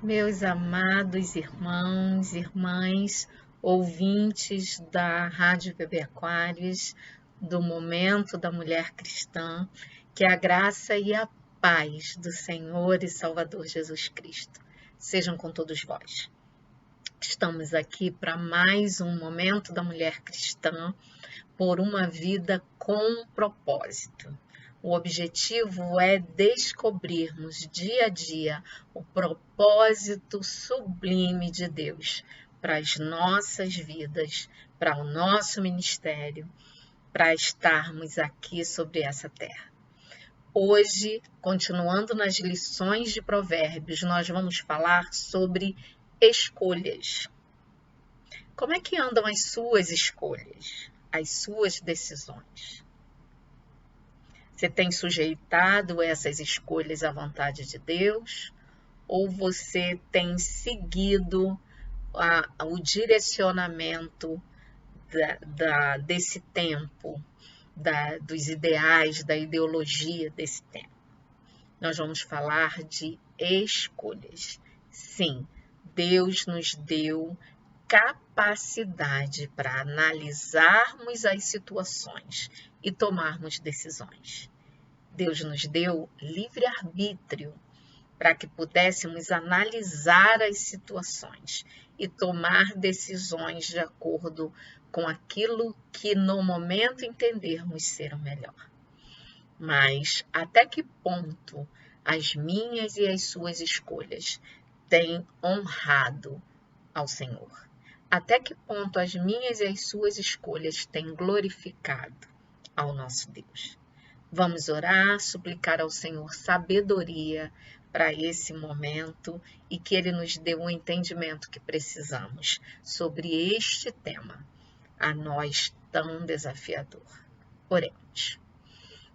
Meus amados irmãos, irmãs, ouvintes da Rádio Bebê Aquários, do Momento da Mulher Cristã, que a graça e a paz do Senhor e Salvador Jesus Cristo sejam com todos vós. Estamos aqui para mais um Momento da Mulher Cristã por uma vida com propósito. O objetivo é descobrirmos dia a dia o propósito sublime de Deus para as nossas vidas, para o nosso ministério, para estarmos aqui sobre essa terra. Hoje, continuando nas lições de Provérbios, nós vamos falar sobre escolhas. Como é que andam as suas escolhas, as suas decisões? Você tem sujeitado essas escolhas à vontade de Deus? Ou você tem seguido o direcionamento desse tempo, dos ideais, da ideologia desse tempo? Nós vamos falar de escolhas. Sim, Deus nos deu capacidade para analisarmos as situações e tomarmos decisões. Deus nos deu livre-arbítrio para que pudéssemos analisar as situações e tomar decisões de acordo com aquilo que no momento entendermos ser o melhor. Mas até que ponto as minhas e as suas escolhas têm honrado ao Senhor? Até que ponto as minhas e as suas escolhas têm glorificado ao nosso Deus? Vamos orar, suplicar ao Senhor sabedoria para esse momento e que Ele nos dê o entendimento que precisamos sobre este tema, a nós tão desafiador. Oremos.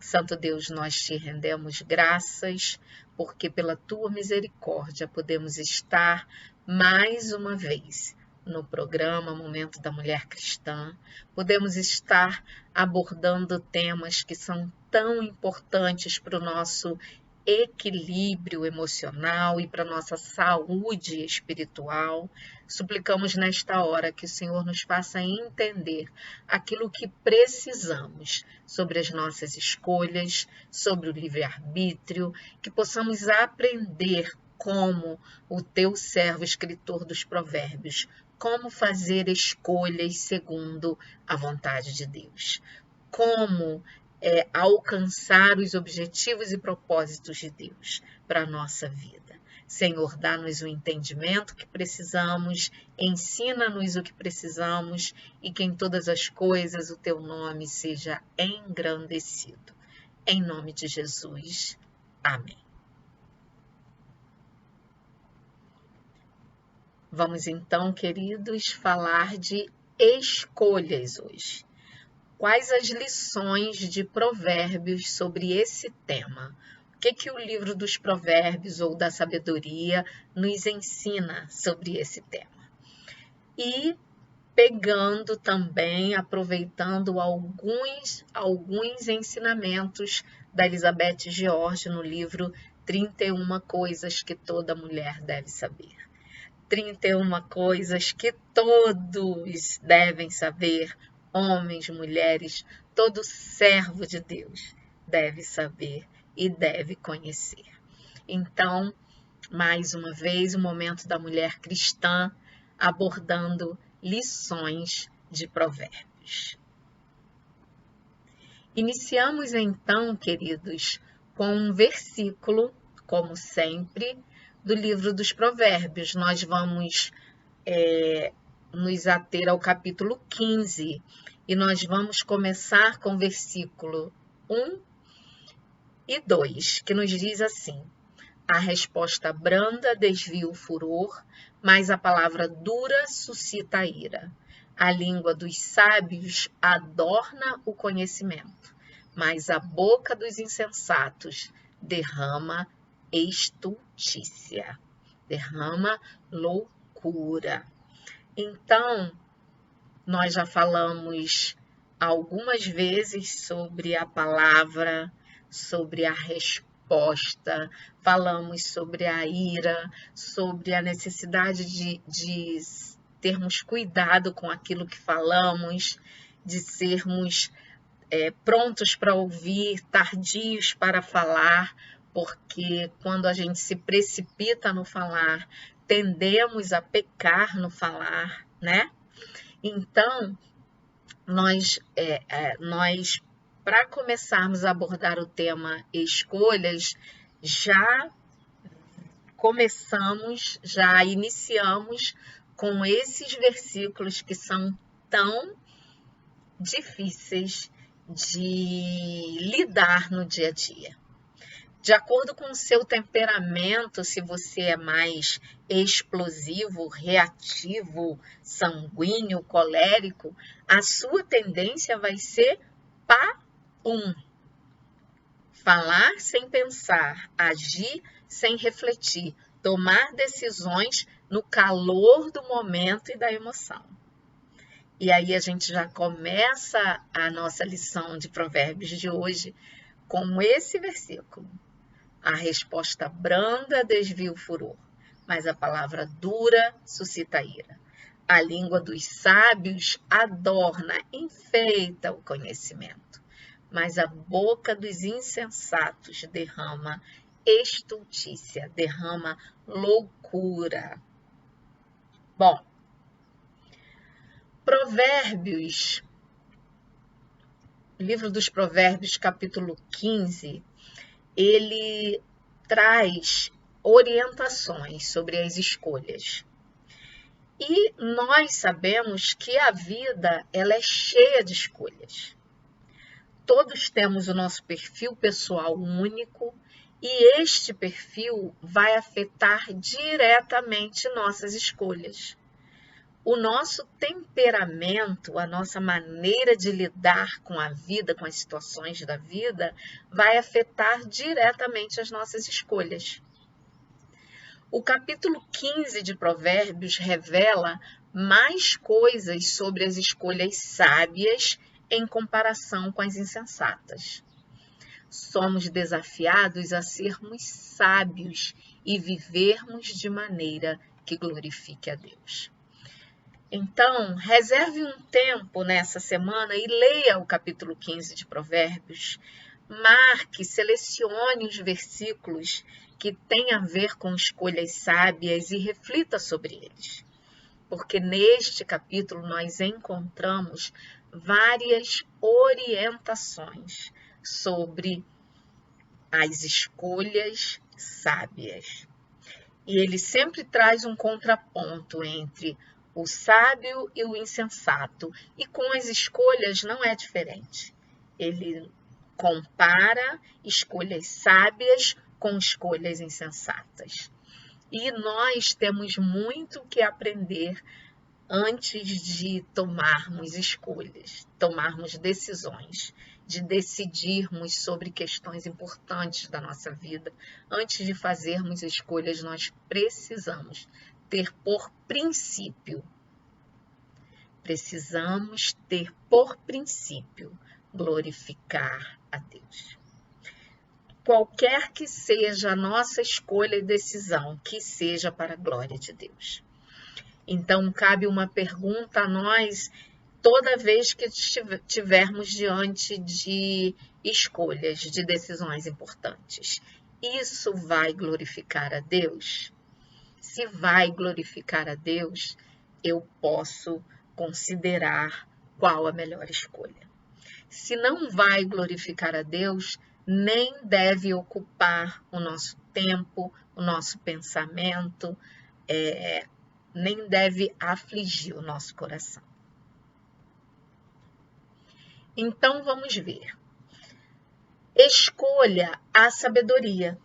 Santo Deus, nós te rendemos graças, porque pela tua misericórdia podemos estar mais uma vez no programa Momento da Mulher Cristã. Podemos estar abordando temas que são tão importantes para o nosso equilíbrio emocional e para a nossa saúde espiritual. Suplicamos nesta hora que o Senhor nos faça entender aquilo que precisamos sobre as nossas escolhas, sobre o livre-arbítrio, que possamos aprender como o teu servo, escritor dos provérbios, como fazer escolhas segundo a vontade de Deus, como alcançar os objetivos e propósitos de Deus para a nossa vida. Senhor, dá-nos o entendimento que precisamos, ensina-nos o que precisamos e que em todas as coisas o teu nome seja engrandecido. Em nome de Jesus. Amém. Vamos então, queridos, falar de escolhas hoje. Quais as lições de Provérbios sobre esse tema? O que o livro dos Provérbios ou da sabedoria nos ensina sobre esse tema? E pegando também, aproveitando alguns ensinamentos da Elizabeth George no livro 31 Coisas que Toda Mulher Deve Saber. 31 coisas que todos devem saber, homens, mulheres, todo servo de Deus deve saber e deve conhecer. Então, mais uma vez, o Momento da Mulher Cristã, abordando lições de Provérbios. Iniciamos então, queridos, com um versículo, como sempre, do livro dos Provérbios. Nós vamos nos ater ao capítulo 15 e nós vamos começar com o versículo 1 e 2, que nos diz assim: a resposta branda desvia o furor, mas a palavra dura suscita a ira. A língua dos sábios adorna o conhecimento, mas a boca dos insensatos derrama estultícia, derrama loucura. Então, nós já falamos algumas vezes sobre a palavra, sobre a resposta resposta, falamos sobre a ira, sobre a necessidade de termos cuidado com aquilo que falamos, de sermos prontos para ouvir, tardios para falar, porque quando a gente se precipita no falar, tendemos a pecar no falar, né? Então, nós para começarmos a abordar o tema escolhas, já iniciamos com esses versículos que são tão difíceis de lidar no dia a dia. De acordo com o seu temperamento, se você é mais explosivo, reativo, sanguíneo, colérico, a sua tendência vai ser falar sem pensar, agir sem refletir, tomar decisões no calor do momento e da emoção. E aí a gente já começa a nossa lição de Provérbios de hoje com esse versículo. A resposta branda desvia o furor, mas a palavra dura suscita ira. A língua dos sábios adorna, enfeita o conhecimento, mas a boca dos insensatos derrama estultícia, derrama loucura. Bom, Provérbios, livro dos Provérbios, capítulo 15, ele traz orientações sobre as escolhas. E nós sabemos que a vida ela é cheia de escolhas. Todos temos o nosso perfil pessoal único e este perfil vai afetar diretamente nossas escolhas. O nosso temperamento, a nossa maneira de lidar com a vida, com as situações da vida, vai afetar diretamente as nossas escolhas. O capítulo 15 de Provérbios revela mais coisas sobre as escolhas sábias em comparação com as insensatas. Somos desafiados a sermos sábios e vivermos de maneira que glorifique a Deus. Então, reserve um tempo nessa semana e leia o capítulo 15 de Provérbios. Marque, selecione os versículos que têm a ver com escolhas sábias e reflita sobre eles. Porque neste capítulo nós encontramos várias orientações sobre as escolhas sábias. E ele sempre traz um contraponto entre o sábio e o insensato. E com as escolhas não é diferente. Ele compara escolhas sábias com escolhas insensatas. E nós temos muito que aprender antes de tomarmos escolhas, tomarmos decisões, de decidirmos sobre questões importantes da nossa vida. Antes de fazermos escolhas, nós precisamos ter por princípio glorificar a Deus. Qualquer que seja a nossa escolha e decisão, que seja para a glória de Deus. Então, cabe uma pergunta a nós toda vez que estivermos diante de escolhas, de decisões importantes. Isso vai glorificar a Deus? Se vai glorificar a Deus, eu posso considerar qual a melhor escolha. Se não vai glorificar a Deus, nem deve ocupar o nosso tempo, o nosso pensamento, nem deve afligir o nosso coração. Então, vamos ver. Escolha a sabedoria.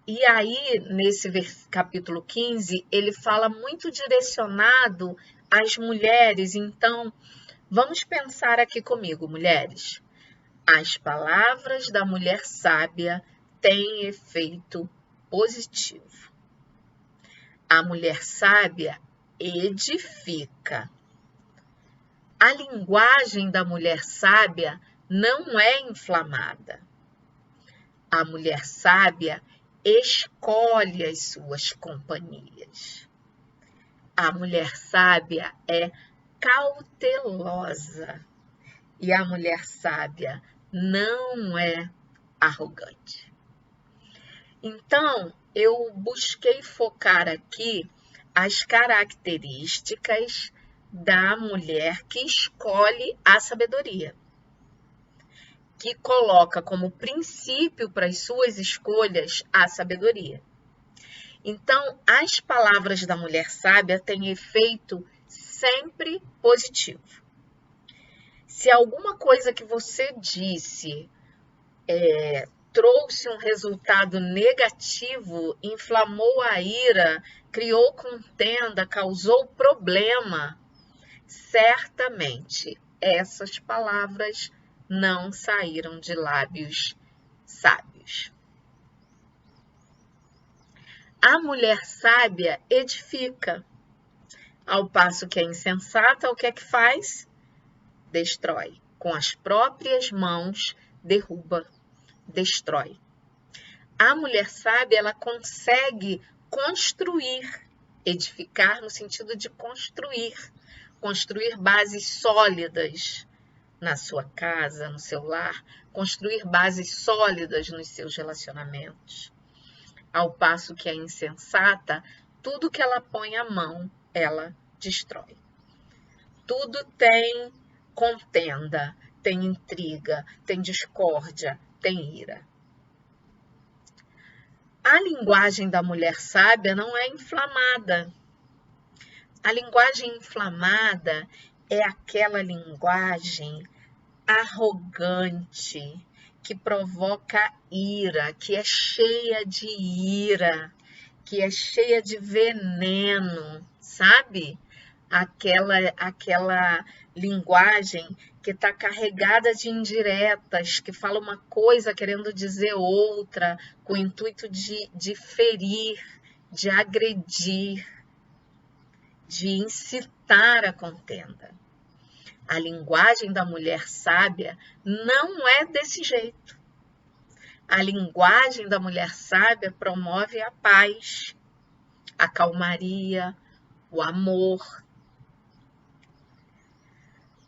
E aí, nesse capítulo 15, ele fala muito direcionado às mulheres. Então, vamos pensar aqui comigo, mulheres. As palavras da mulher sábia têm efeito positivo. A mulher sábia edifica. A linguagem da mulher sábia não é inflamada. A mulher sábia escolhe as suas companhias. A mulher sábia é cautelosa. E a mulher sábia não é arrogante. Então, eu busquei focar aqui as características da mulher que escolhe a sabedoria, que coloca como princípio para as suas escolhas a sabedoria. Então, as palavras da mulher sábia têm efeito sempre positivo. Se alguma coisa que você disse trouxe um resultado negativo, inflamou a ira, criou contenda, causou problema, certamente essas palavras não saíram de lábios sábios. A mulher sábia edifica, ao passo que a insensata, o que é que faz? Destrói. Com as próprias mãos, derruba, destrói. A mulher sábia, ela consegue construir, edificar no sentido de construir bases sólidas na sua casa, no seu lar, construir bases sólidas nos seus relacionamentos. Ao passo que a insensata, tudo que ela põe a mão, ela destrói. Tudo tem contenda, tem intriga, tem discórdia, tem ira. A linguagem da mulher sábia não é inflamada. A linguagem inflamada é aquela linguagem arrogante, que provoca ira, que é cheia de ira, que é cheia de veneno, sabe? Aquela linguagem que está carregada de indiretas, que fala uma coisa querendo dizer outra, com o intuito de ferir, de agredir, de incitar a contenda. A linguagem da mulher sábia não é desse jeito. A linguagem da mulher sábia promove a paz, a calmaria, o amor.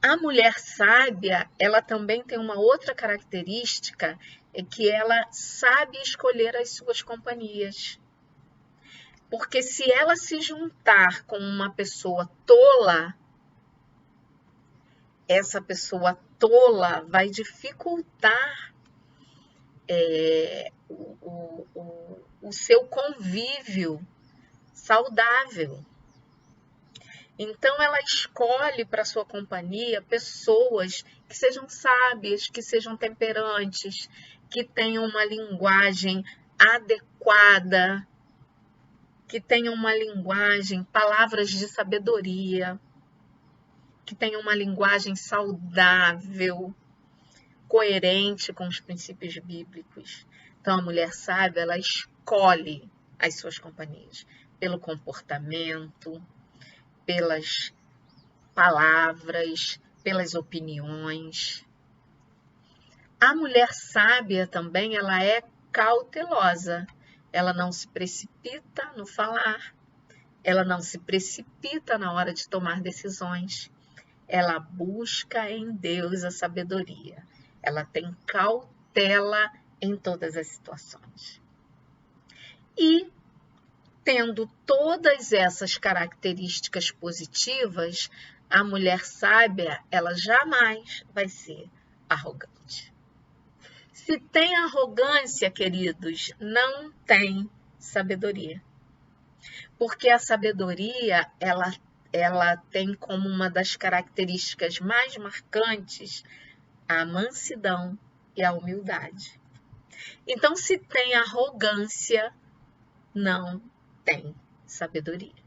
A mulher sábia, ela também tem uma outra característica, é que ela sabe escolher as suas companhias. Porque se ela se juntar com uma pessoa tola, essa pessoa tola vai dificultar o seu convívio saudável. Então, ela escolhe para sua companhia pessoas que sejam sábias, que sejam temperantes, que tenham uma linguagem adequada, que tenham uma linguagem, palavras de sabedoria, que tenham uma linguagem saudável, coerente com os princípios bíblicos. Então, a mulher sábia, ela escolhe as suas companhias pelo comportamento, pelas palavras, pelas opiniões. A mulher sábia também, ela é cautelosa. Ela não se precipita no falar. Ela não se precipita na hora de tomar decisões. Ela busca em Deus a sabedoria. Ela tem cautela em todas as situações. E, tendo todas essas características positivas, a mulher sábia, ela jamais vai ser arrogante. Se tem arrogância, queridos, não tem sabedoria. Porque a sabedoria, ela tem como uma das características mais marcantes a mansidão e a humildade. Então, se tem arrogância, não tem sabedoria.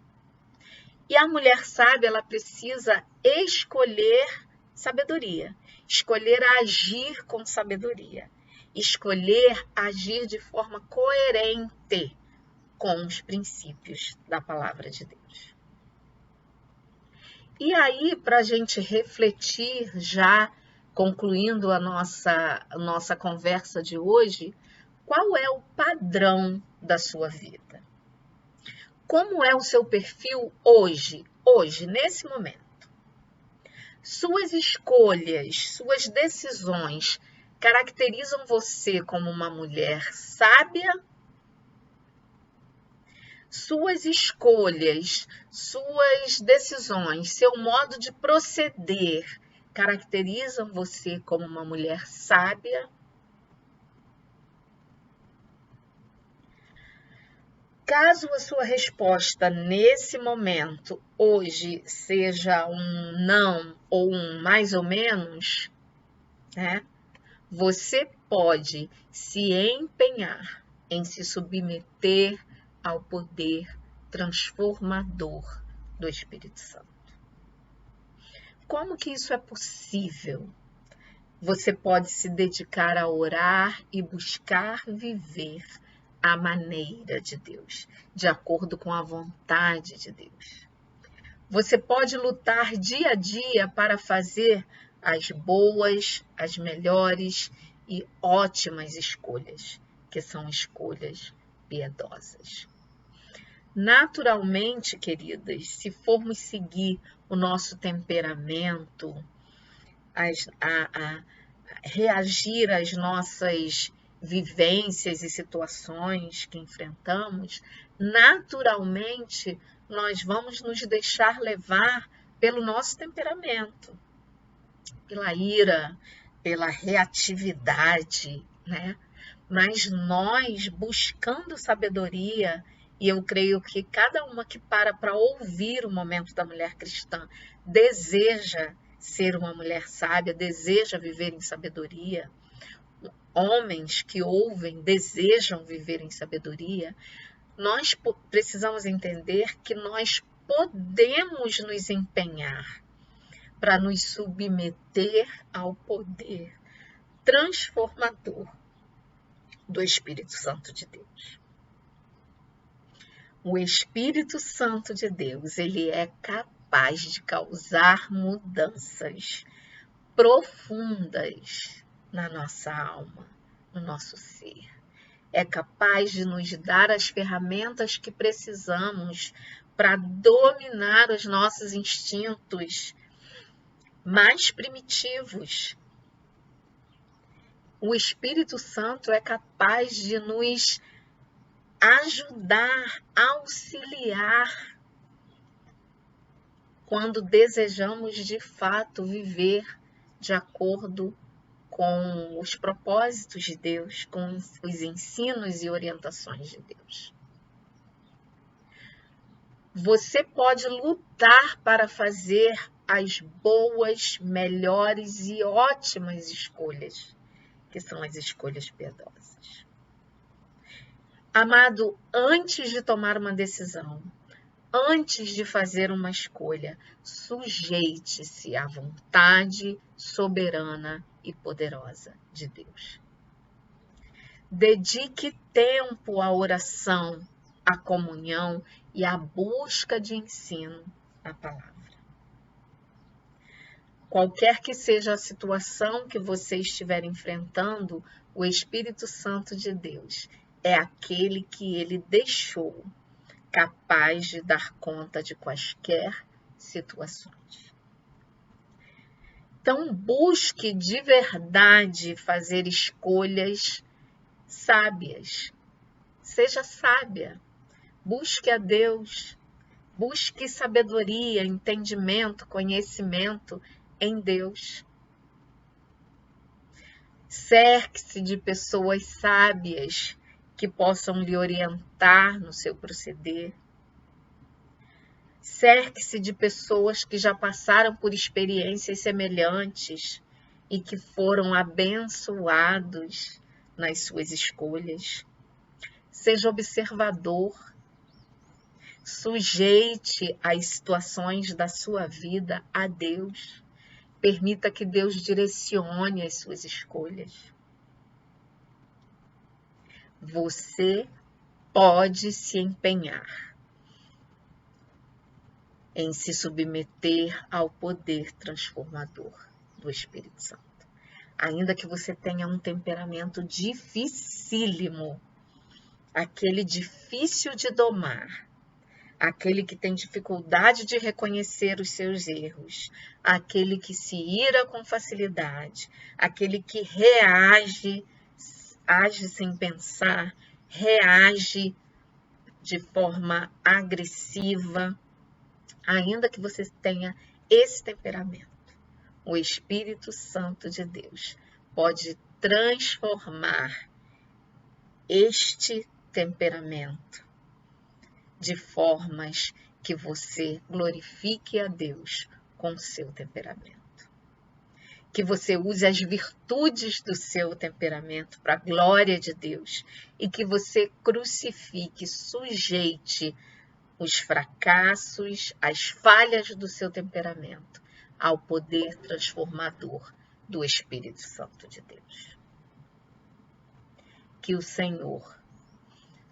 E a mulher sábia, ela precisa escolher sabedoria, escolher agir com sabedoria, escolher agir de forma coerente com os princípios da palavra de Deus. E aí, para a gente refletir, já concluindo a nossa conversa de hoje, Qual é o padrão da sua vida? Como é o seu perfil hoje, nesse momento? Suas escolhas, suas decisões caracterizam você como uma mulher sábia? Suas escolhas, suas decisões, seu modo de proceder caracterizam você como uma mulher sábia? Caso a sua resposta nesse momento, hoje, seja um não ou um mais ou menos, né? Você pode se empenhar em se submeter ao poder transformador do Espírito Santo. Como que isso é possível? Você pode se dedicar a orar e buscar viver a maneira de Deus, de acordo com a vontade de Deus. Você pode lutar dia a dia para fazer as boas, as melhores e ótimas escolhas, que são escolhas piedosas. Naturalmente, queridas, se formos seguir o nosso temperamento, reagir às nossas vivências e situações que enfrentamos, naturalmente nós vamos nos deixar levar pelo nosso temperamento, pela ira, pela reatividade, né? Mas nós, buscando sabedoria, e eu creio que cada uma que para ouvir o Momento da Mulher Cristã deseja ser uma mulher sábia, deseja viver em sabedoria. Homens que ouvem desejam viver em sabedoria. Nós precisamos entender que nós podemos nos empenhar para nos submeter ao poder transformador do Espírito Santo de Deus. O Espírito Santo de Deus, ele é capaz de causar mudanças profundas na nossa alma, no nosso ser. É capaz de nos dar as ferramentas que precisamos para dominar os nossos instintos mais primitivos. O Espírito Santo é capaz de nos ajudar, auxiliar, quando desejamos de fato viver de acordo com os propósitos de Deus, com os ensinos e orientações de Deus. Você pode lutar para fazer as boas, melhores e ótimas escolhas, que são as escolhas piedosas. Amado, antes de tomar uma decisão, antes de fazer uma escolha, sujeite-se à vontade soberana e poderosa de Deus. Dedique tempo à oração, à comunhão e à busca de ensino na palavra. Qualquer que seja a situação que você estiver enfrentando, o Espírito Santo de Deus é aquele que ele deixou capaz de dar conta de quaisquer situações. Então, busque de verdade fazer escolhas sábias. Seja sábia. Busque a Deus. Busque sabedoria, entendimento, conhecimento em Deus. Cerque-se de pessoas sábias que possam lhe orientar no seu proceder. Cerque-se de pessoas que já passaram por experiências semelhantes e que foram abençoados nas suas escolhas. Seja observador. Sujeite as situações da sua vida a Deus. Permita que Deus direcione as suas escolhas. Você pode se empenhar em se submeter ao poder transformador do Espírito Santo. Ainda que você tenha um temperamento dificílimo, aquele difícil de domar, aquele que tem dificuldade de reconhecer os seus erros, aquele que se ira com facilidade, aquele que age sem pensar, reage de forma agressiva, ainda que você tenha esse temperamento, o Espírito Santo de Deus pode transformar este temperamento de formas que você glorifique a Deus com o seu temperamento. Que você use as virtudes do seu temperamento para a glória de Deus e que você crucifique, sujeite os fracassos, as falhas do seu temperamento ao poder transformador do Espírito Santo de Deus. Que o Senhor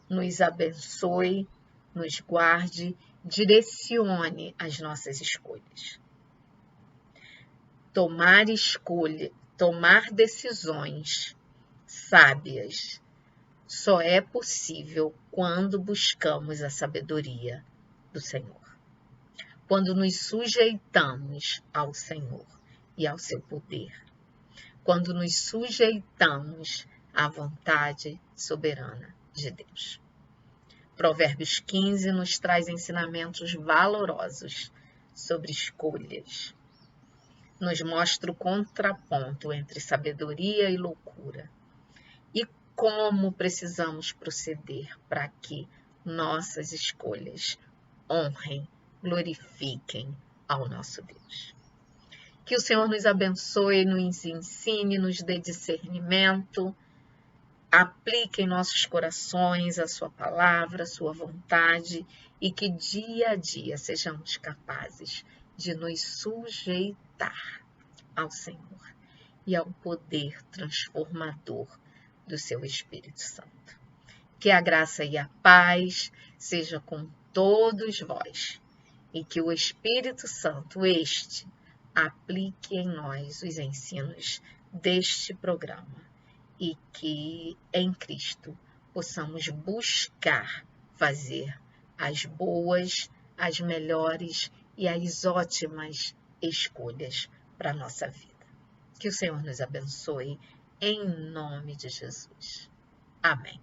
nos abençoe, nos guarde, direcione as nossas escolhas. Tomar decisões sábias só é possível quando buscamos a sabedoria do Senhor. Quando nos sujeitamos ao Senhor e ao seu poder. Quando nos sujeitamos à vontade soberana de Deus. Provérbios 15 nos traz ensinamentos valorosos sobre escolhas. Nos mostra o contraponto entre sabedoria e loucura. E como precisamos proceder para que nossas escolhas honrem, glorifiquem ao nosso Deus. Que o Senhor nos abençoe, nos ensine, nos dê discernimento, aplique em nossos corações a sua palavra, a sua vontade e que dia a dia sejamos capazes de nos sujeitar ao Senhor e ao poder transformador do seu Espírito Santo. Que a graça e a paz seja com todos vós e que o Espírito Santo, aplique em nós os ensinos deste programa e que em Cristo possamos buscar fazer as boas, as melhores e as ótimas escolhas para a nossa vida. Que o Senhor nos abençoe em nome de Jesus. Amém.